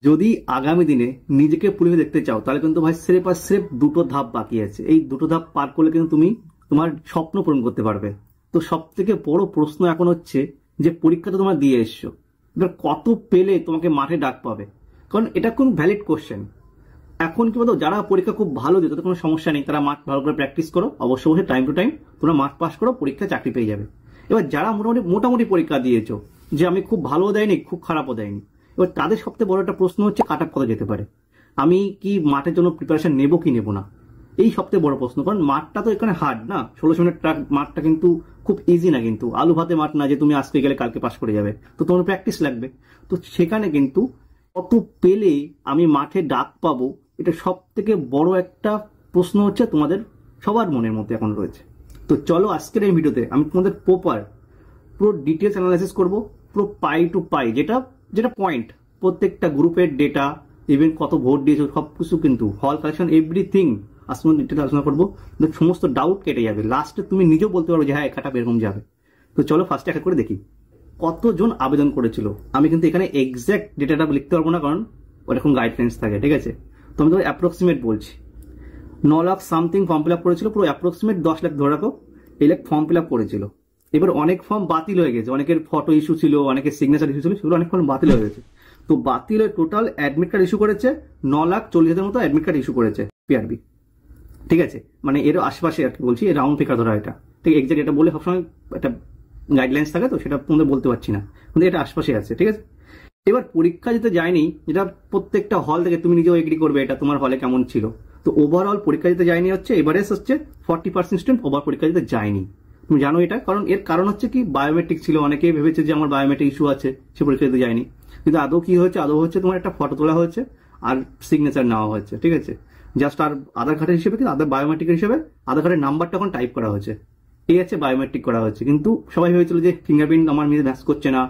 যদি আগামী দিনে নিজেকে পুলিশে দেখতে চাও তাহলে কিন্তু ভাই স্রেফ আর স্রেফ দুটো ধাপ বাকি আছে। এই দুটো ধাপ পার করলে কিন্তু তুমি তোমার স্বপ্ন পূরণ করতে পারবে। তো সব থেকে বড় প্রশ্ন এখন হচ্ছে যে পরীক্ষাটা তোমরা দিয়ে এসছো, এবার কত পেলে তোমাকে মাঠে ডাক পাবে? কারণ এটা কোন ভ্যালিড কোশ্চেন। এখন কি বলতো, যারা পরীক্ষা খুব ভালো দিতে কোনো সমস্যা নেই, তারা মাঠ ভালো করে প্র্যাকটিস করো, অবশ্যই টাইম টু টাইম তোমরা মাঠ পাস করো, পরীক্ষা চাকরি পেয়ে যাবে। এবার যারা মোটামুটি পরীক্ষা দিয়েছো, যে আমি খুব ভালো দেয়নি খুব খারাপও দেয়নি, এবার তাদের সবথেকে বড় একটা প্রশ্ন হচ্ছে কাট অফ কত যেতে পারে, আমি কি মাঠের জন্য প্রিপারেশন নেবো কি নেবো না, এই সবথেকে বড় প্রশ্ন। কারণ মাঠটা তো এখানে হার্ড না, 1600 মিনিট মাঠটা কিন্তু খুব ইজি না, কিন্তু আলু ভাতে মাঠ না যে তুমি আজকে গেলে কালকে পাস করে যাবে, তো তোমার প্র্যাকটিস লাগবে। তো সেখানে কিন্তু কত পেলে আমি মাঠে ডাক পাবো, এটা সব থেকে বড় একটা প্রশ্ন হচ্ছে তোমাদের সবার মনের মধ্যে এখন রয়েছে। তো চলো আজকের এই ভিডিওতে আমি তোমাদের পুরো ডিটেলস অ্যানালাইসিস করবো, পুরো পাই টু পাই, যেটা যেটা পয়েন্ট, প্রত্যেকটা গ্রুপের ডেটা, ইভেন কত ভোট দিয়েছে সবকিছু, কিন্তু হল কালেকশন এভরিথিং আজকে ডিটেল আলোচনা করবো। সমস্ত ডাউট কেটে যাবে, লাস্টে তুমি নিজেও বলতে পারবে যে হ্যাঁ একাটা এরকম যাবে। তো চলো ফার্স্টে এক করে দেখি কতজন আবেদন করেছিল। আমি কিন্তু এখানে এক্সাক্ট ডেটাটা লিখতে পারবো না, কারণ ওরকম গাইডলাইন্স থাকে, ঠিক আছে। তো আমি তো অ্যাপ্রক্সিমেট বলছি, 9 lakh something form fill up করেছিল, পুরো অ্যাপ্রক্সিমেট 10 লাখ ধরে রাখো, এই লাখ ফর্ম ফিল আপ করেছিল। এবার অনেক ফর্ম বাতিল হয়ে গেছে, অনেকের ফটো ইস্যু ছিল, অনেকের সিগনেচার ইস্যু ছিল, সেগুলো অনেক ফর্ম বাতিল হয়ে গেছে। তো বাতিল হয়ে টোটাল অ্যাডমিট কার্ড ইস্যু করেছে 9,40,000 মতো অ্যাডমিট কার্ড ইস্যু করেছে পিআরবি, ঠিক আছে। মানে এর আশেপাশে আর কি বলছি, রাউন্ড ফিগার ধরা এটা, ঠিক। এক্সাক্ট এটা বলে সবসময় একটা গাইডলাইন্স থাকে, তো সেটা তোমাদের বলতে পারছি না, কিন্তু এটা আশপাশে আছে, ঠিক আছে। এবার পরীক্ষা যেতে যায়নি, যেটা প্রত্যেকটা হল থেকে তুমি নিজেও এগ্রি করবে এটা তোমার হলে কেমন ছিল। তো ওভারঅল পরীক্ষা দিতে যায়নি হচ্ছে এভারেজ হচ্ছে 40% স্টুডেন্ট ওভার পরীক্ষা দিতে যায়নি। তুমি জানো এটা, কারণ এর কারণ হচ্ছে কি, বায়োমেট্রিক ছিল, অনেকে ভেবেছে যে আমার বায়োমেট্রিক ইস্যু আছে, সে পরীক্ষা দিতে যায়নি। কিন্তু আদৌ কি হয়েছে, আদৌ হচ্ছে তোমার একটা ফটো তোলা হয়েছে আর সিগনেচার নেওয়া হয়েছে, ঠিক আছে। জাস্ট আর আধার কার্ডের হিসেবে, কিন্তু আধার বায়োমেট্রিকের হিসেবে আধার কার্ডের নাম্বারটা এখন টাইপ করা হয়েছে, ঠিক আছে, বায়োমেট্রিক করা হচ্ছে। কিন্তু সবাই ভেবেছিল যে ফিঙ্গারপ্রিন্ট আমার মিলে ম্যাচ করছে না,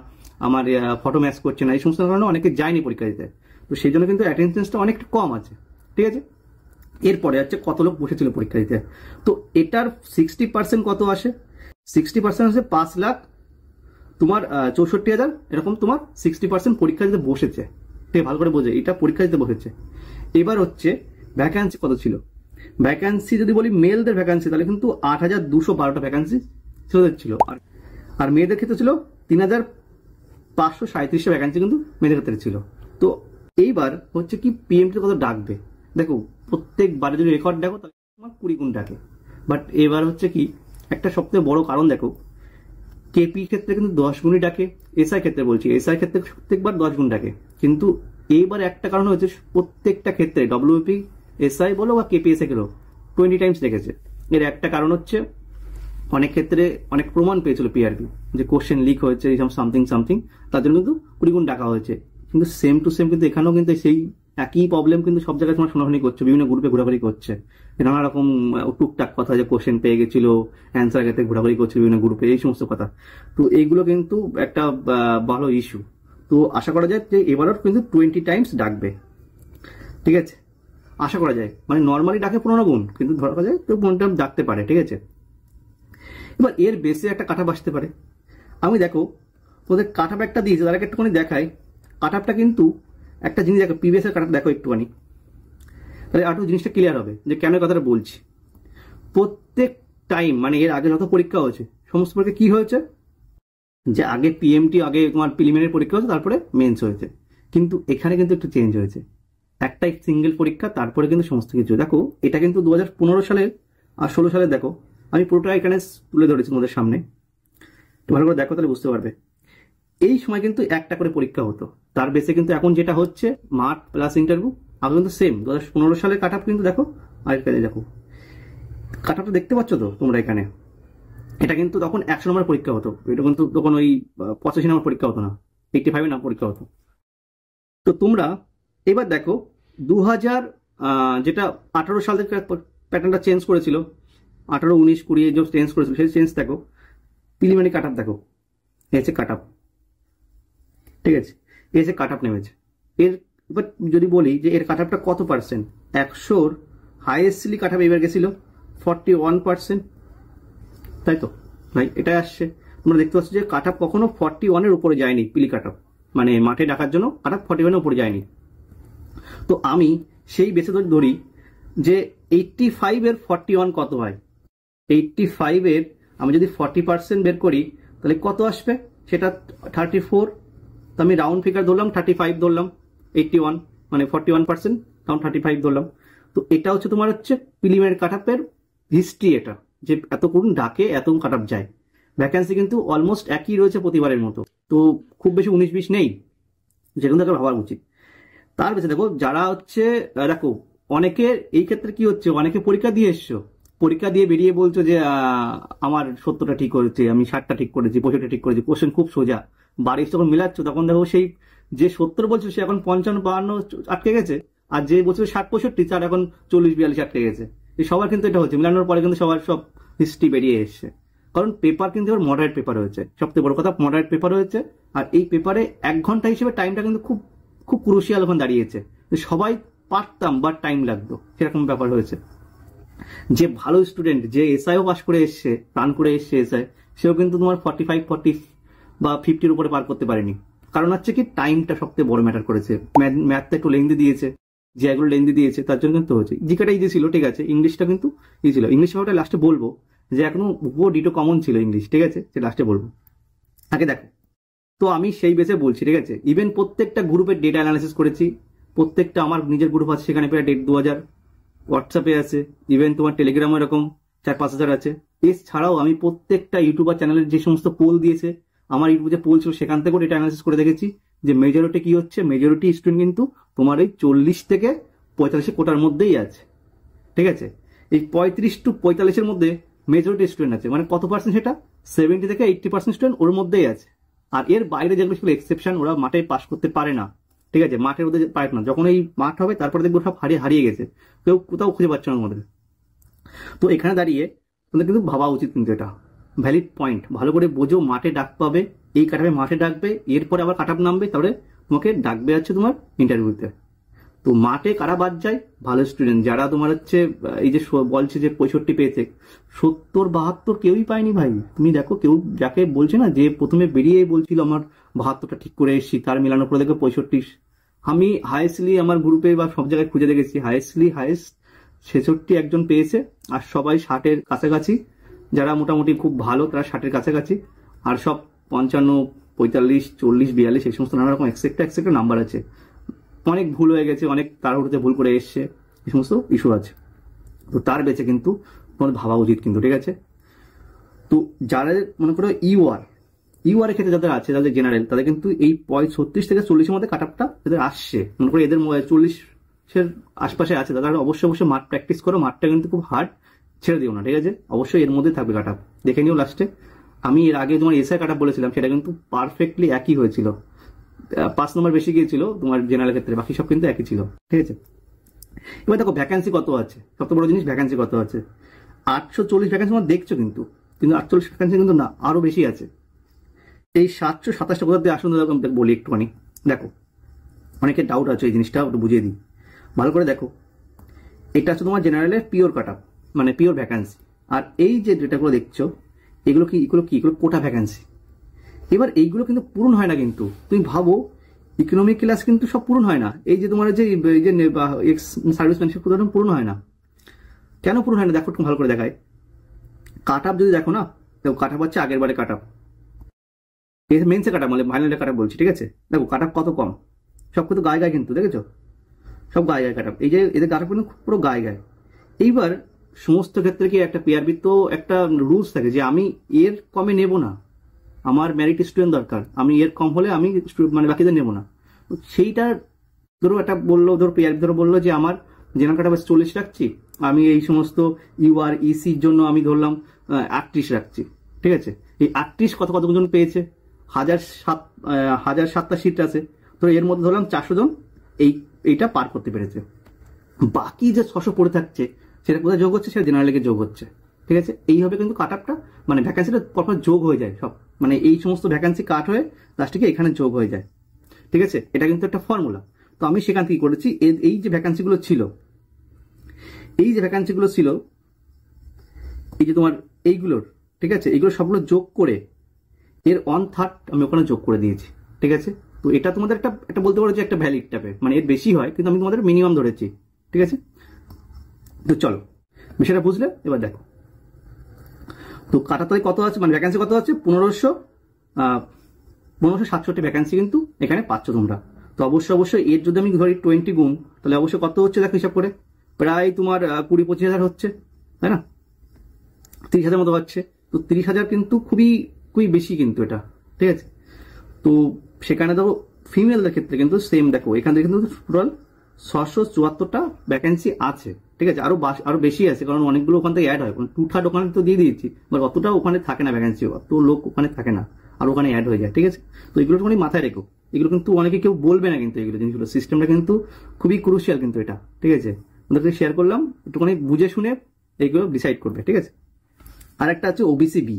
আমার ফটো ম্যাচ করছে না, এই সমস্ত কারণে অনেকে যায়নি পরীক্ষা দিতে। তো সেই জন্য কিন্তু অ্যাটেন্ডেন্সটা অনেকটা কম আছে, ঠিক আছে। এরপরে হচ্ছে কত লোক বসেছিল পরীক্ষা দিতে। তো এটার 60% কত আসে, 60% হচ্ছে 5 লাখ তোমার 64,000, এরকম তোমার 60% পরীক্ষা দিতে বসেছে, ঠিক, ভালো করে বোঝে, এটা পরীক্ষা দিতে বসেছে। এবার হচ্ছে ভ্যাকান্সি কত ছিল। ভ্যাকান্সি যদি বলি মেলদের ভ্যাকান্সি, তাহলে কিন্তু 8,212টা ভ্যাকান্সি ছিল, আর মেয়েদের ক্ষেত্রে ছিল 3,537টা ভ্যাকান্সি কিন্তু মেয়েদের ক্ষেত্রে ছিল। তো এইবার হচ্ছে কি পিএমটি কত ডাকবে, দেখো প্রত্যেকবারে যদি রেকর্ড দেখো তাহলে তোমার 20 গুণ ডাকে। বাট এবার হচ্ছে কি একটা সবথেকে বড় কারণ দেখো, কেপি ক্ষেত্রে কিন্তু 10 গুণই ডাকে, এসআই ক্ষেত্রে বলছি, এসআই ক্ষেত্রে প্রত্যেকবার 10 গুণ ডাকে। কিন্তু এইবার একটা কারণ হচ্ছে প্রত্যেকটা ক্ষেত্রে ডব্লিউপি এসআই বলো বা কেপিএসআই গেলো 20 টাইমস দেখেছে। এর একটা কারণ হচ্ছে অনেক ক্ষেত্রে অনেক প্রমাণ পেয়েছিল পিআরবি যে কোশ্চেন লিক হয়েছে, এইসব সামথিং সামথিং, তার জন্য কিন্তু 20 গুণ ডাকা হয়েছে। কিন্তু সেম টু সেম কিন্তু এখানেও কিন্তু সেই একই প্রবলেম কিন্তু সব জায়গায় তোমার শোনাশুনি করছে, বিভিন্ন গ্রুপে ঘোরাঘুরি করছে, নানা রকম টুকটাক কথা, যে কোশ্চেন পেয়ে গেছিল, অ্যান্সার ক্ষেত্রে ঘোরাঘুরি করছে বিভিন্ন গ্রুপে, এই সমস্ত কথা। তো এইগুলো কিন্তু একটা ভালো ইস্যু। তো আশা করা যায় যে এবারও কিন্তু 20 টাইমস ডাকবে, ঠিক আছে, আশা করা যায়। মানে নর্মালি ডাকে 15 গুণ, কিন্তু ধরা যায় তো 15 টাইম ডাকতে পারে, ঠিক আছে। এবার এর বেসে একটা কাট অফ আসতে পারে। আমি দেখো ওদের কাট অফ একটা দিয়েছে, তাদেরকে একটুখানি দেখাই কাট অফটা, কিন্তু একটা জিনিস দেখো প্রিভিয়াস এর কাট অফ দেখো একটুখানি, তাহলে আরো জিনিসটা ক্লিয়ার হবে যে কেন কথাটা বলছি। প্রত্যেক টাইম মানে এর আগে যত পরীক্ষা হয়েছে সমস্ত পরীক্ষা কি হয়েছে, যে আগে পিএমটি, আগে তোমার প্রিলিমিনারি পরীক্ষা হয়েছে, তারপরে মেন্স হয়েছে। কিন্তু এখানে কিন্তু একটু চেঞ্জ হয়েছে, একটাই সিঙ্গেল পরীক্ষা, তারপরে কিন্তু সমস্ত কিছু। দেখো এটা কিন্তু 2015 সালের আর 16 সালে, দেখো আমি পুরোটা এখানে তুলে ধরেছি তোমাদের সামনে, ভালো করে দেখো তাহলে বুঝতে পারবে। এই সময় কিন্তু একটা করে পরীক্ষা হতো, তার বেসে কিন্তু এখন যেটা হচ্ছে মাঠ প্লাস ইন্টারভিউ, আগে কিন্তু সেম 2015 সালের কাট অফ কিন্তু দেখো, আর কাজে দেখো কাট অফটা দেখতে পাচ্ছ তো তোমরা এখানে। এটা কিন্তু তখন 100 নম্বর পরীক্ষা হতো, এটা কিন্তু তখন ওই 85 নম্বর পরীক্ষা হতো না, 85 নম্বর পরীক্ষা হতো। তো তোমরা এবার দেখো 2000 যেটা 18 সাল থেকে প্যাটার্নটা চেঞ্জ করেছিল, 18, 19, 20 যে চেঞ্জ করেছিল, সেই চেঞ্জ দেখো। প্রিলিমিনারি কাট অফ দেখো, এসে কাট অফ, ঠিক আছে, এসে কাট অফ নেমেছে। এর এবার যদি বলি যে এর কাট অফটা কত পার্সেন্ট, 100-র হাইয়েস্টলি কাট অফ এবার গেছিল 41%, তাই তো ভাই, এটাই আসছে। তোমরা দেখতে পাচ্ছ যে কাট অফ কখনো 41-এর উপরে যায়নি, পিলি কাট অফ মানে মাঠে ডাকার জন্য কাট অফ 41-এর উপরে যায়নি, তো আমি সেই বেসে ধরি যে 85 এর 41 কত হয়। 85 এর আমি যদি 40% বের করি তাহলে কত আসবে, সেটা 34। তো আমি রাউন্ড ফিগার ধরলাম, 35 ধরলাম, 81 মানে 41%, রাউন্ড 35 ধরলাম। তো এটা হচ্ছে তোমার হচ্ছে প্রিলিমিনারি কাট আপের হিস্ট্রি, এটা যে এত করুন ডাকে এত কাট আপ যায়। ভ্যাকেন্সি কিন্তু অলমোস্ট একই রয়েছে প্রতিবারের মতো, তো খুব বেশি 19-20 নেই, যেগুলো তাকে ভাবা উচিত। তার বেশি দেখো যারা হচ্ছে, দেখো অনেকের এই ক্ষেত্রে কি হচ্ছে, অনেকে পরীক্ষা দিয়ে এসছো, পরীক্ষা দিয়ে বেরিয়ে বলছো যে আমার 70টা ঠিক করেছে, আমি 60টা ঠিক করেছি, 65টা ঠিক করেছি, কোশ্চেন খুব সোজা। বাড়ির যখন মিলাচ্ছ তখন দেখো সেই যে 70 বলছো সে এখন 55-52 আটকে গেছে, আর যে বলছো 60-65 তার এখন 40-42 আটকে গেছে। এই সবার কিন্তু এটা হচ্ছে, মিলানোর পরে কিন্তু সবার সব হিস্ট্রি বেরিয়ে এসছে। কারণ পেপার কিন্তু এবার মডারেট পেপার হয়েছে, সবথেকে বড় কথা মডারেট পেপার হয়েছে। আর এই পেপারে 1 ঘন্টা হিসেবে টাইমটা কিন্তু খুব খুব ক্রুশিয়াল এখন দাঁড়িয়েছে। সবাই পারতাম বাট টাইম লাগতো, সেরকম ব্যাপার হয়েছে। যে ভালো স্টুডেন্ট, যে এসআইও পাস করে এসছে, রান করে এসছে এসআই, সেও কিন্তু তোমার 45, 40 বা 50-র উপরে পার করতে পারেনি। কারণ হচ্ছে কি টাইমটা সবথেকে বড় ম্যাটার করেছে। ম্যাথটা একটু লেন্দি দিয়েছে, যে এগুলো লেন্দি দিয়েছে তার জন্য কিন্তু হচ্ছে। জিকেটা ইজি ছিল, ঠিক আছে, ইংলিশটা কিন্তু ইজি ছিল। ইংলিশ ব্যাপারটা লাস্টে বলবো, যে এখনো উপর ডিটো কমন ছিল ইংলিশ, ঠিক আছে, সে লাস্টে বলবো। আগে দেখো, তো আমি সেই বেসে বলছি, ঠিক আছে। ইভেন প্রত্যেকটা গ্রুপের ডেটা অ্যানালিসিস করেছি, প্রত্যেকটা আমার নিজের গ্রুপ আছে, সেখানে প্রায় 1,500, হোয়াটসঅ্যাপে আছে, ইভেন তোমার টেলিগ্রামে এরকম 4-5 হাজার আছে। এছাড়াও আমি প্রত্যেকটা ইউটিউবার চ্যানেলের যে সমস্ত পোল দিয়েছে, আমার ইউটিউবে যে পোল ছিল সেখান থেকেও ডেটা অ্যানালিসিস করে দেখেছি যে মেজরিটি কি হচ্ছে, মেজরিটি স্টুডেন্ট কিন্তু তোমার এই 40 থেকে 45 কোটার মধ্যেই আছে, ঠিক আছে। এই 35 to 45-এর মধ্যে মেজরিটি স্টুডেন্ট আছে, মানে কত পার্সেন্ট, সেটা 70 থেকে 80% স্টুডেন্ট ওর মধ্যেই আছে। আর এর বাইরে যেগুলো ছিল এক্সেপশন, ওরা মাঠে পাস করতে পারে না, ঠিক আছে, মাঠের মধ্যে পারে না। যখন এই মাঠ হবে তারপরে দেখবো সব হারিয়ে গেছে, কেউ কোথাও খুঁজে পাচ্ছে না আমাদের। তো এখানে দাঁড়িয়ে তোমাদের কিন্তু ভাবা উচিত, কিন্তু এটা ভ্যালিড পয়েন্ট, ভালো করে বোঝো। মাঠে ডাক পাবে, এই কাটাবে মাঠে ডাকবে, এরপরে আবার কাটাপ নামবে, তারপরে তোমাকে ডাকবে হচ্ছে তোমার ইন্টারভিউতে। তো মাঠে কারা বাদ যায়, ভালো স্টুডেন্ট যারা তোমার হচ্ছে এই যে বলছে যে 65 পেয়েছে, 70-72 কেউই পায়নি ভাই। তুমি দেখো, কেউ যাকে বলছে না, যে প্রথমে বেরিয়ে বলছিল আমার 72টা ঠিক করে এসেছি, তার মেলানোর পরে দেখো 65। আমি হাইয়েস্টলি আমার গ্রুপে বা সব জায়গায় খুঁজে দেখেছি, হাইয়েস্ট 66 একজন পেয়েছে, আর সবাই 60-এর কাছাকাছি। যারা মোটামুটি খুব ভালো তারা 60-এর কাছাকাছি, আর সব 55, 45, 40, 42 এই সমস্ত নানা রকম এক্সেট্রা নাম্বার আছে। অনেক ভুল হয়ে গেছে, অনেক তাড়াহুড়োতে ভুল করে এসছে, এই সমস্ত ইস্যু আছে। তো তার বেঁচে কিন্তু তোমাদের ভাবা উচিত কিন্তু, ঠিক আছে। তো যারা মনে করো ইউআর এর ক্ষেত্রে যাদের আছে, যাদের জেনারেল, তাদের কিন্তু এই 36 থেকে 40-এর মধ্যে কাট আপটা যাদের আসছে, মনে করো এদের 40-এর আশপাশে আছে, তারা অবশ্যই মাঠ প্র্যাকটিস করো। মাঠটা কিন্তু খুব হার্ড, ছেড়ে দিও না, ঠিক আছে। অবশ্যই এর মধ্যে থাকবে কাট আপ, দেখে নিও লাস্টে। আমি এর আগে তোমার এসআই কাট আপ বলেছিলাম, সেটা কিন্তু পারফেক্টলি একই হয়েছিল, 5 নম্বর বেশি গিয়েছিল তোমার জেনারেল ক্ষেত্রে, বাকি সব কিন্তু একই ছিল, ঠিক আছে। এবার দেখো ভ্যাকান্সি কত আছে, সবচেয়ে বড় জিনিস ভ্যাকান্সি কত আছে। 840 ভ্যাকান্সি তোমরা দেখছো, কিন্তু 48 ভ্যাকান্সি কিন্তু না, আরো বেশি আছে। এই 727টা কোথা দিয়ে আসুন বলি একটুখানি। দেখো অনেকের ডাউট আছে, এই জিনিসটা একটু বুঝিয়ে দিই, ভালো করে দেখো। এটা হচ্ছে তোমার জেনারেলের পিওর কাট আপ, মানে পিওর ভ্যাকান্সি। আর এই যে ডেটাগুলো দেখছো, এগুলো কোটা ভ্যাকান্সি। এবার এইগুলো কিন্তু পূরণ হয় না, কিন্তু তুমি ভাবো ইকোনমিক ক্লাস কিন্তু সব পূরণ হয় না। এই যে তোমার যে এক্স সার্ভিসম্যান, সে পূরণ হয় না। কেন পূরণ হয় না দেখো, একটু ভালো করে দেখায়। কাট আপ যদি দেখো না, দেখো কাট আপ হচ্ছে আগের বারে কাট আপ, মেন্সে কাট আপ মানে ফাইনালে কাট আপ বলছি, ঠিক আছে। দেখো কাট আপ কত কম, সব কিন্তু গায়ে কিন্তু দেখেছো, সব গায়ে কাট আপ। এই যে এদের কাট আপ কিন্তু পুরো গায়ে। এইবার সমস্ত ক্ষেত্রে কি একটা পিআরবির তো একটা রুলস থাকে যে আমি এর কমে নেব না, আমার মেরিট স্টুডেন্ট দরকার, আমি এর কম হলে আমি মানে বাকিদের নেব না। সেইটা ধরো একটা বললো, ধরো পিআরবি ধরো বললো যে আমার জেনারেল কাট আপ 40 রাখছি, আমি এই সমস্ত ইউআর ইসির জন্য আমি ধরলাম 38 রাখছি, ঠিক আছে। এই 38 কতজন পেয়েছে, 1007টা সিট আছে, তো এর মধ্যে ধরলাম 400 জন এইটা পার করতে পেরেছে। বাকি যে 600 পড়ে থাকছে, সেটা কোথায় যোগ হচ্ছে, সেটা জেনারেলে যোগ হচ্ছে, ঠিক আছে। এইভাবে কিন্তু কাট আপটা মানে ভ্যাকান্সিটা পরপর যোগ হয়ে যায় সব, মানে এই সমস্ত ভ্যাকান্সি কাট হয়ে লাস্টে এখানে যোগ হয়ে যায়, ঠিক আছে। এটা কিন্তু একটা ফর্মুলা। তো আমি সেখান থেকে করেছি, এই যে ভ্যাকান্সিগুলো ছিল, এই যে তোমার এইগুলোর, ঠিক আছে, এইগুলো সবগুলো যোগ করে এর 1/3 আমি ওখানে যোগ করে দিয়েছি, ঠিক আছে। তো তো এটা তোমাদের একটা একটা বলতে পারো যে একটা ভ্যালিড টাইপের, মানে এর বেশি হয় কিন্তু আমি তোমাদের মিনিমাম ধরেছি, ঠিক আছে। তো চলো বিষয়টা বুঝলে, এবার দেখো তো কাটাতারি কত আছে, মানে ভ্যাকেন্সি কত আছে, 1567 ভ্যাকেন্সি কিন্তু এখানে পাচ্ছ তোমরা। তো অবশ্যই এর যদি আমি ধরি 20 গুণ, তাহলে অবশ্যই কত হচ্ছে দেখো হিসাব করে, প্রায় তোমার 20-25 হাজার হচ্ছে, তাই না, 30,000 মতো হচ্ছে। তো 30,000 কিন্তু খুবই খুবই বেশি কিন্তু এটা, ঠিক আছে। তো সেখানে দেখো ফিমেলদের ক্ষেত্রে কিন্তু সেম, দেখো এখান থেকে কিন্তু টোটাল 674টা ভ্যাকেন্সি আছে, ঠিক আছে। আরো বেশি আছে, কারণ অনেকগুলো ওখান থেকে অ্যাড হয়, 2/3 ওখানে তো দিয়ে দিয়েছি, বাট অতটা ওখানে থাকে না ভ্যাকেন্সি, অত লোক ওখানে থাকে না, আর ওখানে অ্যাড হয়ে যায়, ঠিক আছে। তো এগুলো একটুখানি মাথায় রেখো, এগুলো কিন্তু অনেকে কেউ বলবে না কিন্তু এগুলো জিনিসগুলো, সিস্টেমটা কিন্তু খুবই ক্রুশিয়াল কিন্তু এটা, ঠিক আছে। ওদেরকে শেয়ার করলাম, একটুখানি বুঝে শুনে এইগুলো ডিসাইড করবে, ঠিক আছে। আর একটা আছে ওবিসি বি।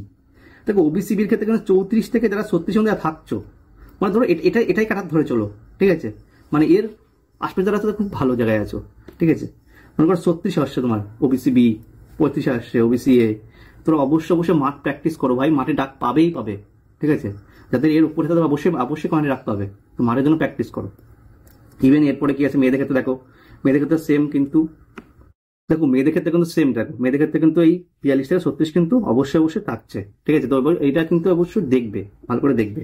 দেখো ওবিসি বির ক্ষেত্রে কিন্তু 34 থেকে যারা 36 মধ্যে থাকছো, মানে ধরো এটাই কাটার ধরে চলো, ঠিক আছে। মানে এর আশপাশে যারা আছে খুব ভালো জায়গায় আছো, ঠিক আছে। মনে করো 36 আসছে তোমার ওবিসি বি, 35 আসছে ওবিসি এ, তোরা অবশ্যই মাঠ প্র্যাকটিস করো ভাই, মাঠে ডাক পাবেই পাবে, ঠিক আছে। যাদের এর উপরে তাদের অবশ্যই মাঠে ডাক পাবে, তো মাঠের জন্য প্র্যাকটিস করো। ইভেন এরপরে কি আছে মেয়েদের ক্ষেত্রে, দেখো মেয়েদের ক্ষেত্রে সেম কিন্তু, দেখো মেয়েদের ক্ষেত্রে কিন্তু সেম, দেখো মেয়েদের ক্ষেত্রে কিন্তু এই 42 থেকে 36 কিন্তু অবশ্যই থাকছে, ঠিক আছে। তো এইটা কিন্তু অবশ্যই দেখবে, ভালো করে দেখবে।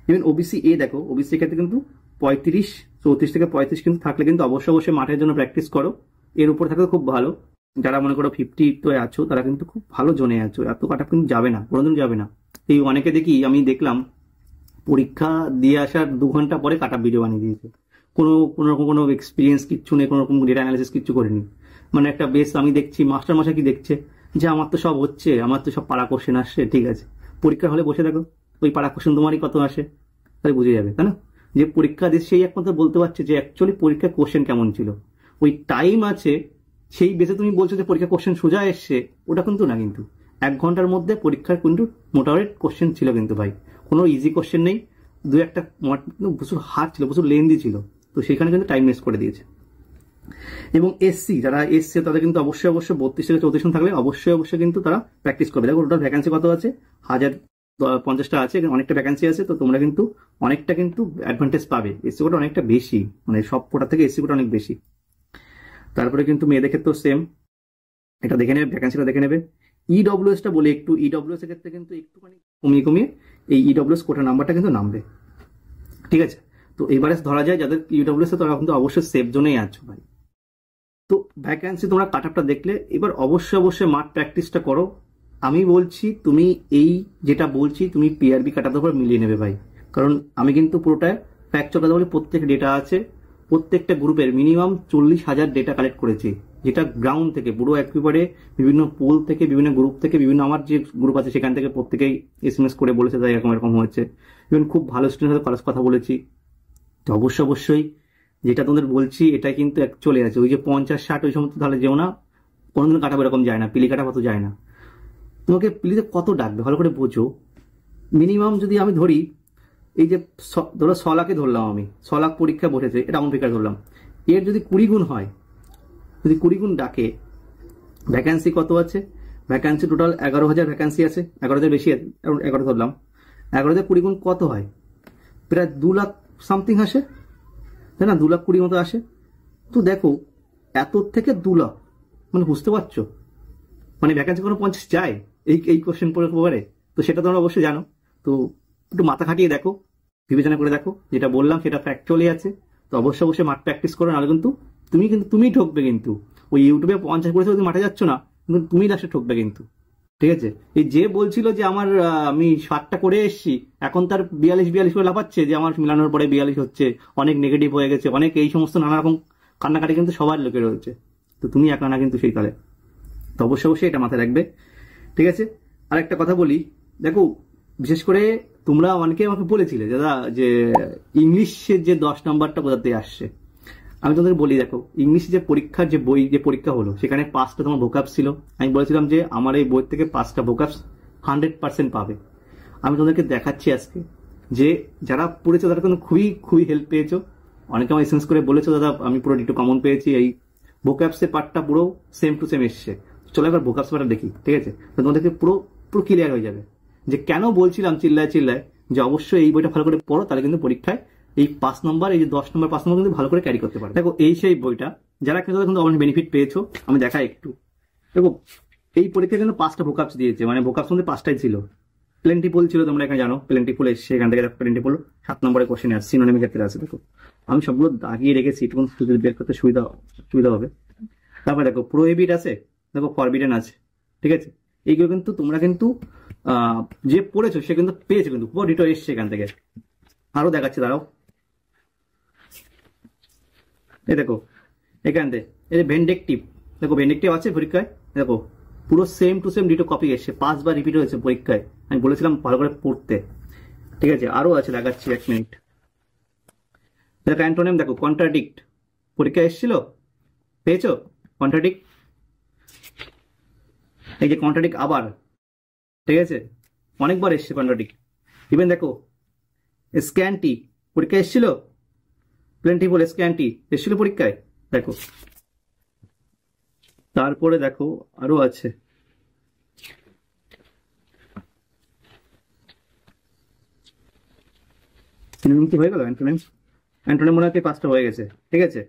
ইভেন ওবিসি এ দেখো, ওবিসি ক্ষেত্রে কিন্তু 34 থেকে 35 কিন্তু থাকলে কিন্তু অবশ্যই মাঠের জন্য প্র্যাকটিস করো, এর উপর থাকলে খুব ভালো। যারা মনে করো 50 তো আছো, তারা কিন্তু খুব ভালো জোনে আছো, এত কাটা কিন্তু যাবে না, কোনোদিন যাবে না। এই অনেকে দেখি আমি দেখলাম পরীক্ষা দিয়ে আসার 2 ঘন্টা পরে কাটা ভিডিও বানিয়ে দিয়েছে, কোনো এক্সপিরিয়েন্স কিচ্ছু নেই, কোনো রকম ডেটা অ্যানালিসিস কিচ্ছু করেনি। মানে একটা বেশ আমি দেখছি মাস্টার মশাই কি দেখছে যে আমার তো সব হচ্ছে, আমার তো সব পাড়া কোশ্চেন আসছে, ঠিক আছে। পরীক্ষা হলে বসে দেখো ওই পাড়া কোশ্চেন তোমারই কত আসে, তাই বুঝে যাবে, তাই না। যে পরীক্ষা দিয়ে সেই একমাত্র বলতে পারছে যে অ্যাকচুয়ালি পরীক্ষা কোশ্চেন কেমন ছিল, ওই টাইম আছে সেই বেসে তুমি বলছো যে পরীক্ষা কোশ্চেন সোজা এসছে, ওটা কিন্তু না। কিন্তু 1 ঘন্টার মধ্যে পরীক্ষার কিন্তু মোটামুটি কোশ্চেন ছিল কিন্তু ভাই, কোনো ইজি কোশ্চেন নেই, 2-1টা প্রচুর হার্ড ছিল, প্রচুর লেন্দি ছিল, তো সেখানে কিন্তু টাইম ওয়েস্ট করে দিয়েছে। এবং এসসি যারা এসছে তাদের কিন্তু অবশ্যই 32 থেকে 34 থাকলে অবশ্যই কিন্তু তারা প্র্যাকটিস করবে। দেখো টোটাল ভ্যাকেন্সি কত আছে, 1050টা আছে, অনেকটা ভ্যাকেন্সি আছে, তো তোমরা কিন্তু অনেকটা কিন্তু অ্যাডভান্টেজ পাবে, এসসি কোটা অনেকটা বেশি, মানে সব কোটা থেকে এসসি কোটা অনেক বেশি। তারপরে কিন্তু মেয়েদের ক্ষেত্রেও সেম, এটা দেখে নেবে, ভ্যাকেন্সিটা দেখে নেবে। ইডব্লিউএসটা বলে একটু, ইডব্লিউএস এর ক্ষেত্রে কিন্তু একটুখানি কমিয়ে এই ইডব্লিউএস কোটা নাম্বারটা কিন্তু নামবে, ঠিক আছে। তো এবারে ধরা যায় যাদের ইডব্লিউএস তারা কিন্তু অবশ্যই সেফ জোনেই আছো ভাই। তো ভ্যাকেন্সি তোমরা কাট আপটা দেখলে, এবার অবশ্যই মাঠ প্র্যাকটিসটা করো। আমি বলছি তুমি এই যেটা বলছি তুমি পিআরবি কাটার উপর মিলিয়ে নেবে ভাই, কারণ আমি কিন্তু পুরোটা ফ্যাক্টর কথা বলি, প্রত্যেক ডেটা আছে, প্রত্যেকটা গ্রুপের মিনিমাম 40,000 ডেটা কালেক্ট করেছি, যেটা গ্রাউন্ড থেকে পুরো একেবারে বিভিন্ন পোল থেকে, বিভিন্ন গ্রুপ থেকে, বিভিন্ন আমার যে গ্রুপ আছে সেখান থেকে প্রত্যেকেই এসএমএস করে বলেছে তাই এরকম হয়েছে। ইভেন খুব ভালো স্টুডেন্টের সাথে কথা বলেছি। তো অবশ্যই যেটা তোমাদের বলছি এটা কিন্তু চলে আছে, ওই যে 50-60 ওই সমস্ত তাহলে যেও না, কোনোদিন কাটাবো এরকম যায় না, পিলি কাটা কত যায় না। তোমাকে পিলিতে কত ডাকবে ভালো করে বোঝো। মিনিমাম যদি আমি ধরি এই যে ধরো 100 লাখে ধরলাম, আমি 100 লাখ পরীক্ষা বসেছে, এটা রাউন্ড ফিগার ধরলাম, এর যদি 20 গুণ হয়, যদি 20 গুণ ডাকে, ভ্যাকান্সি কত আছে, ভ্যাকান্সি টোটাল 11,000 ভ্যাকান্সি আছে, 11,000 বেশি আছে, 11 ধরলাম, 11,000 20 গুণ কত হয়, প্রায় 2 লাখ সামথিং আসে, তাই না, 2 লাখ 20 মতো আসে। তো দেখো এত থেকে 2 লাখ, মানে বুঝতে পারছো, মানে ভ্যাকান্সি কোনো 50 যায় এই কোশ্চেন পরে। তো সেটা তোমরা অবশ্যই জানো, তো একটু মাথা খাটিয়ে দেখো, বিবেচনা করে দেখো, যেটা বললাম সেটা ফ্যাক্টুয়ালি আছে। তো অবশ্যই মাঠ প্র্যাকটিস করো, নাহলে কিন্তু তুমি ঠকবে। কিন্তু ওই ইউটিউবে 50 করেছে তুমি মাঠে যাচ্ছ না, কিন্তু তুমি লাস্টে ঠকবে কিন্তু, ঠিক আছে। এই যে বলছিল যে আমি 60টা করে এসেছি, এখন তার 42 করে লাফাচ্ছে যে আমার মিলানোর পরে 42 হচ্ছে, অনেক নেগেটিভ হয়ে গেছে, অনেক এই সমস্ত নানা রকম কান্নাকাটি কিন্তু সবার লোকের রয়েছে। তো তুমি একা না কিন্তু সেই তালে, তো অবশ্যই এটা মাথায় রাখবে, ঠিক আছে। আর একটা কথা বলি, দেখো বিশেষ করে তোমরা অনেকে আমাকে বলেছিলে দাদা যে ইংলিশের যে 10 নাম্বারটা কোথা থেকে আসছে। আমি তোমাদের বলি, দেখো ইংলিশ যে পরীক্ষার যে বই যে পরীক্ষা হলো সেখানে 5টা তোমার ভোকাবস ছিল, আমি বলেছিলাম যে আমার এই বই থেকে 5টা ভোকাবস 100% পাবে। আমি তোমাদেরকে দেখাচ্ছি আজকে যে যারা পড়েছো তারা কিন্তু খুবই হেল্প পেয়েছো। অনেকে আমার এসএমএস করে বলেছো দাদা আমি পুরো ডিটো কমন পেয়েছি, এই ভোকাবসের পার্টটা পুরো সেম টু সেম এসছে। চলো এবার ভোকাবস পার্টটা দেখি, ঠিক আছে। তো তোমাদেরকে পুরো ক্লিয়ার হয়ে যাবে যে কেন বলছিলাম চিল্লায় যে অবশ্যই এই বইটা ভালো করে পড়ো, তাহলে কিন্তু পরীক্ষায় এই 5 নম্বর, এই যে 10 নম্বর 5 নম্বর কিন্তু ভালো করে ক্যারি করতে পারবে। দেখো এই সেই বইটা, যারা কিন্তু অনেক বেনিফিট পেয়েছো আমি দেখাই একটু। দেখো এই পরীক্ষা কিন্তু 5টা ভোকাপস দিয়েছে, মানে ভোকাপস মধ্যে 5টাই ছিল। প্লেন্টিফুল ছিল, তোমরা এখানে জানো প্লেন্টিফুল এসছে, এখান থেকে প্লেন্টিফুল 7 নম্বরের কোশ্চেন আছে, সিনোনিমের ক্ষেত্রে আছে। দেখো আমি সবগুলো দাগিয়ে রেখেছি, একটু বের করতে সুবিধা হবে। তারপরে দেখো প্রোহিবিট আছে, দেখো ফরবিডেন আছে, ঠিক আছে। এইগুলো কিন্তু তোমরা কিন্তু যে পড়েছো সে কিন্তু পেয়েছে, কিন্তু পুরো ডিটো এসছে এখান থেকে। আরো দেখাচ্ছে, দাঁড়াও, এই দেখো এখান থেকে এই যে ভেন্ডেকটিভ, দেখো ভেন্ডেকটিভ আছে পরীক্ষায়, দেখো পুরো same to same ditto copy এসছে, 5 বার রিপিট হয়েছে পরীক্ষায়। আমি বলেছিলাম ভালো করে পড়তে, ঠিক আছে। আরো আছে, দেখাচ্ছি 1 মিনিট। দেখো অ্যান্টোনিম, দেখো কন্ট্রাডিক্ট পরীক্ষায় এসেছিল, পেয়েছো কন্ট্রাডিক্ট, এই যে কন্ট্রাডিক্ট আবার, ঠিক আছে, অনেকবার এসছে কন্ট্রাডিক্ট। ইভেন দেখো স্ক্যান্টি পরীক্ষায় এসেছিল, প্লেন্টিফুল স্ক্যান্টি এসেছিল পরীক্ষায়, দেখো। তারপরে দেখো আরো আছে, কি হয়ে গেল অ্যান্টোনিম, অ্যান্টোনিম মনে হয় 5টা হয়ে গেছে, ঠিক আছে,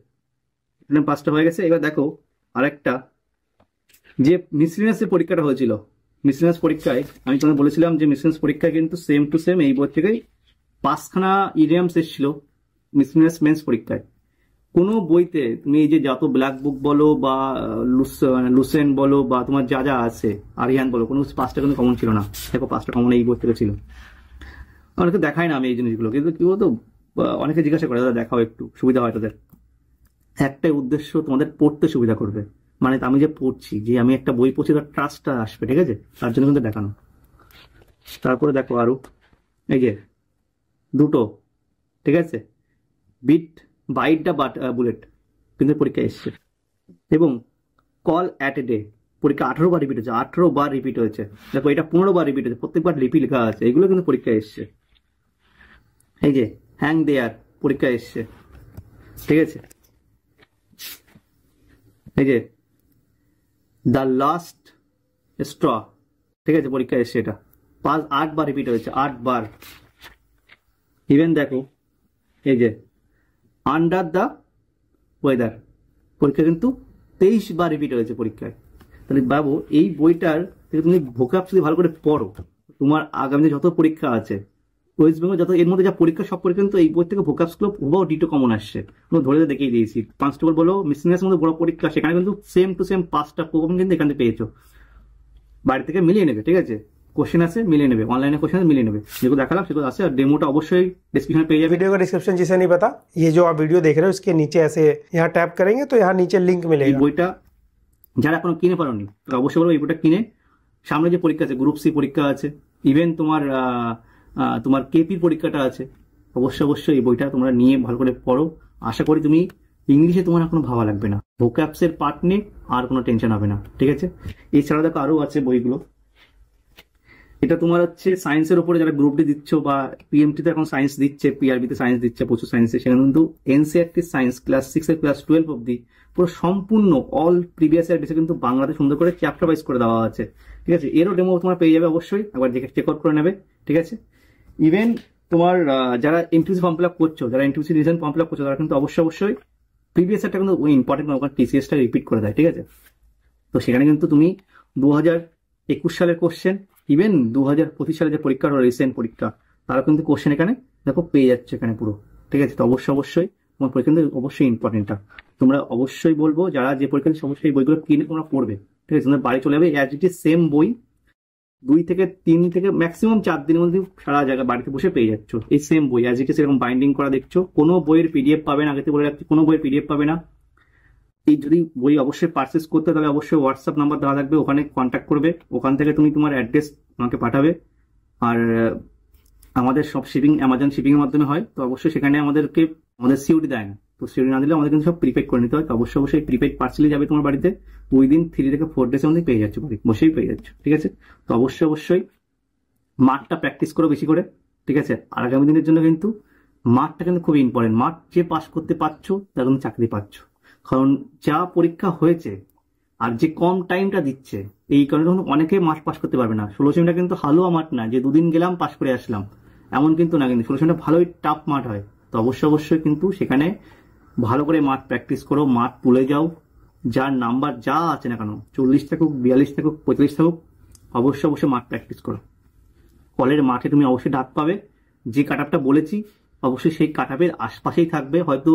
5টা হয়ে গেছে। এবার দেখো আরেকটা, যে মিসলিনিয়াস পরীক্ষাটা হয়েছিল, মিসলিনিয়াস পরীক্ষায় আমি তোমাকে বলেছিলাম যে মিসলিনিয়াস পরীক্ষায় কিন্তু সেম টু সেম এই বই থেকেই 5খানা ইডিয়ামস এসেছিল মিসলিনিয়াস মেন্স পরীক্ষায়। কোনো বইতে তুমি এই যে যত ব্ল্যাক বুক বলো বা লুসেন বলো বা তোমার যা যা আছে আরিয়ান বলো, কোনো 5টা কিন্তু কমন ছিল না। দেখো 5টা কমন এই বই থেকে ছিল। অনেকে দেখায় না আমি এই জিনিসগুলো, কিন্তু কি বলতো অনেকে জিজ্ঞাসা করে, দাদা দেখাও একটু, সুবিধা হয় তাদের। একটাই উদ্দেশ্য, তোমাদের পড়তে সুবিধা করবে, মানে আমি যে পড়ছি, যে আমি একটা বই পড়ছি তার ট্রাস্টটা আসবে, ঠিক আছে, তার জন্য কিন্তু দেখানো। তারপরে দেখো আরো এই যে দুটো, ঠিক আছে, বাইট দা বুলেট কিন্তু পরীক্ষা এসছে, এবং কল অ্যাট এ ডে পরীক্ষা 18 বার রিপিট হয়েছে, 18 বার রিপিট হয়েছে। দেখো এটা 15 বার রিপিট হয়েছে, প্রত্যেকবার লিপি লেখা আছে, এগুলো কিন্তু পরীক্ষা এসছে। এই যে হ্যাং দেয়ার পরীক্ষা এসছে, ঠিক আছে। এই যে দ্য লাস্ট স্ট্র, ঠিক আছে, পরীক্ষা এসছে, এটা 8 বার রিপিট হয়েছে, 8 বার। ইভেন দেখো এই যে আন্ডার দ্য ওয়েদার পরীক্ষা কিন্তু 23 বার রিপিট হয়েছে পরীক্ষায়। তাহলে বাবু এই বইটার থেকে তুমি ভোকাবস যদি ভালো করে পড়ো, তোমার আগামী যত পরীক্ষা আছে ওয়েস্ট বেঙ্গল যত এর মধ্যে যা পরীক্ষা, সব পরীক্ষা কিন্তু এই বই থেকে ভোকাবস গুলো হুবহু ডিটো কমন আসছে। ধরে দেখিয়ে দিয়েছি, কনস্টেবল বলো মিসলিনিয়াস মধ্যে বড় পরীক্ষা, সেখানে কিন্তু সেম টু সেম 5টা কমন কিন্তু এখান থেকে পেয়েছো। বাড়ি থেকে মিলিয়ে নেবে, ঠিক আছে, क्वेश्चन আছে मिलिए नेबे, ऑनलाइन क्वेश्चन मिलिए नेबे, যেগুলো দেখালাম সেগুলো আছে। আর ডেমোটা অবশ্যই ডেসক্রিপশনে পেয়ে যাবে। वीडियो का डिस्क्रिप्शन जिसे नहीं पता, ये जो आप वीडियो देख रहे हो इसके नीचे ऐसे यहाँ टैप करेंगे तो यहाँ नीचे लिंक এই मिलेगा। বইটা যারা এখনো কিনে পারোনি তো অবশ্যই বলবো এই বইটা কিনে, সামনে যে পরীক্ষা আছে গ্রুপ সি পরীক্ষা আছে, ইভেন তোমার কেপি পরীক্ষাটা আছে, অবশ্যই এই বইটা তোমরা নিয়ে ভালো করে পড়ো। আশা করি তুমি ইংলিশে তোমার আর কোনো ভাবা লাগবে না, ভোকাবসের পার্ট নিয়ে আর কোনো টেনশন হবে না, ঠিক আছে। এছাড়া দেখো আরো আছে বইগুলো, এটা তোমার হচ্ছে সায়েন্সের উপরে যারা গ্রুপ ডি দিচ্ছ বা পিএমটি তে এখন সায়েন্স দিচ্ছে, পিআরবি তে সায়েন্স দিচ্ছে, প্রচুর সায়েন্সে, সেখানে কিন্তু এনসিইআরটি সায়েন্স ক্লাস 6 এর ক্লাস 12 অবধি পুরো সম্পূর্ণ অল প্রিভিয়াস ইয়ার বেসে কিন্তু বাংলাতে সুন্দর করে চ্যাপ্টার ওয়াইজ করে দেওয়া আছে, ঠিক আছে। এরও ডেমো তোমরা পেয়ে যাবে, অবশ্যই একবার চেক আউট করে নেবে, ঠিক আছে। ইভেন তোমার যারা এনটিসি ফর্ম ফিল আপ করছো, যারা NTC Regent form fill up করছো, তারা কিন্তু অবশ্যই প্রিভিয়াস ইয়ারটা কিন্তু ইম্পর্টেন্ট, ওখানে টিসিএসটা রিপিট করে দেয়, ঠিক আছে। তো সেখানে কিন্তু তুমি 2021 সালের কোশ্চেন, ইভেন 2025 সালে যে পরীক্ষা হলো রিসেন্ট পরীক্ষা, তারা কিন্তু কোশ্চেন এখানে দেখো পেয়ে যাচ্ছে এখানে পুরো, ঠিক আছে। তো অবশ্যই তোমার পরীক্ষা কিন্তু অবশ্যই ইম্পর্টেন্টটা তোমরা অবশ্যই বলবো, যারা যে পরীক্ষা অবশ্যই বইগুলো কিনে তোমরা পড়বে, ঠিক আছে। তোমরা বাড়ি চলে যাবে অ্যাজ ইট ইজ সেম বই 2 থেকে 3 থেকে ম্যাক্সিমাম 4 দিনের মধ্যে সারা জায়গায় বাড়িতে বসে পেয়ে যাচ্ছ এই সেম বই অ্যাজ ইট ইজ, এরকম বাইন্ডিং করা দেখছো। কোনো বইয়ের পিডিএফ পাবে না, আগে থেকে বলে রাখছি, কোনো বইয়ের পিডিএফ পাবে না। এই যদি বই অবশ্যই পারচেস করতে, তাহলে অবশ্যই হোয়াটসঅ্যাপ নাম্বার দেওয়া থাকবে, ওখানে কন্ট্যাক্ট করবে, ওখান থেকে তুমি তোমার অ্যাড্রেস আমাকে পাঠাবে। আর আমাদের সব শিপিং অ্যামাজন শিপিং এর মাধ্যমে হয়, তো অবশ্যই সেখানে আমাদের সিওডি দেয় না, তো সিওডি না দিলে আমাদের কিন্তু সব প্রিপেড করে নিতে হয়। তো অবশ্যই প্রিপেড পার্সেলই যাবে তোমার বাড়িতে, উইদিন 3 থেকে 4 ডেজের মধ্যে পেয়ে যাচ্ছে, বসেই পেয়ে যাচ্ছে, ঠিক আছে। তো অবশ্যই মাঠটা প্র্যাকটিস করো বেশি করে, ঠিক আছে। আর আগামী দিনের জন্য কিন্তু মাঠটা কিন্তু খুবই ইম্পর্টেন্ট। মাঠ যে পাস করতে পারছো তারা কিন্তু চাকরি পাচ্ছ, কারণ যা পরীক্ষা হয়েছে আর যে কম টাইমটা দিচ্ছে, এই কারণে অনেকে মাঠ পাস করতে পারবে না। 16 সেমিটা কিন্তু হালুয়া মাঠ না যে 2 দিন গেলাম পাস করে আসলাম, এমন কিন্তু না, কিন্তু 16 সেমিটা ভালোই টাফ মাঠ হয়, তো অবশ্যই কিন্তু সেখানে ভালো করে মাঠ প্র্যাকটিস করো, মাঠ তুলে যাও, যার নাম্বার যা আছে না কেন, 40 থাকুক, 42 থাকুক, 45 থাকুক, অবশ্যই মাঠ প্র্যাকটিস করো। কলের মাঠে তুমি অবশ্যই ডাক পাবে। যে কাট আপটা বলেছি অবশ্যই সেই কাট আপের আশপাশেই থাকবে। হয়তো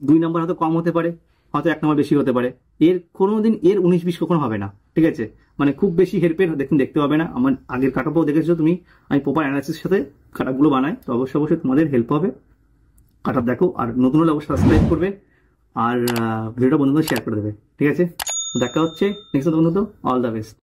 2 নাম্বার হয়তো কম হতে পারে, হয়তো 1 নাম্বার বেশি হতে পারে। এর কোনোদিন এর 19-20 কখনো হবে না, ঠিক আছে? মানে খুব বেশি হেরফের দেখতে পাবে না। আমার আগের কাট আপও দেখেছো তুমি, আমি প্রপার অ্যানালাইসিসের সাথে কাট আপগুলো বানাই। তো অবশ্যই তোমাদের হেল্প হবে। কাট আপ দেখো, আর নতুন হলে অবশ্যই সাবস্ক্রাইব করবে, আর ভিডিওটা বন্ধুদের শেয়ার করে দেবে, ঠিক আছে? দেখা হচ্ছে নেক্সট বন্ধু। তো অল দ্য বেস্ট।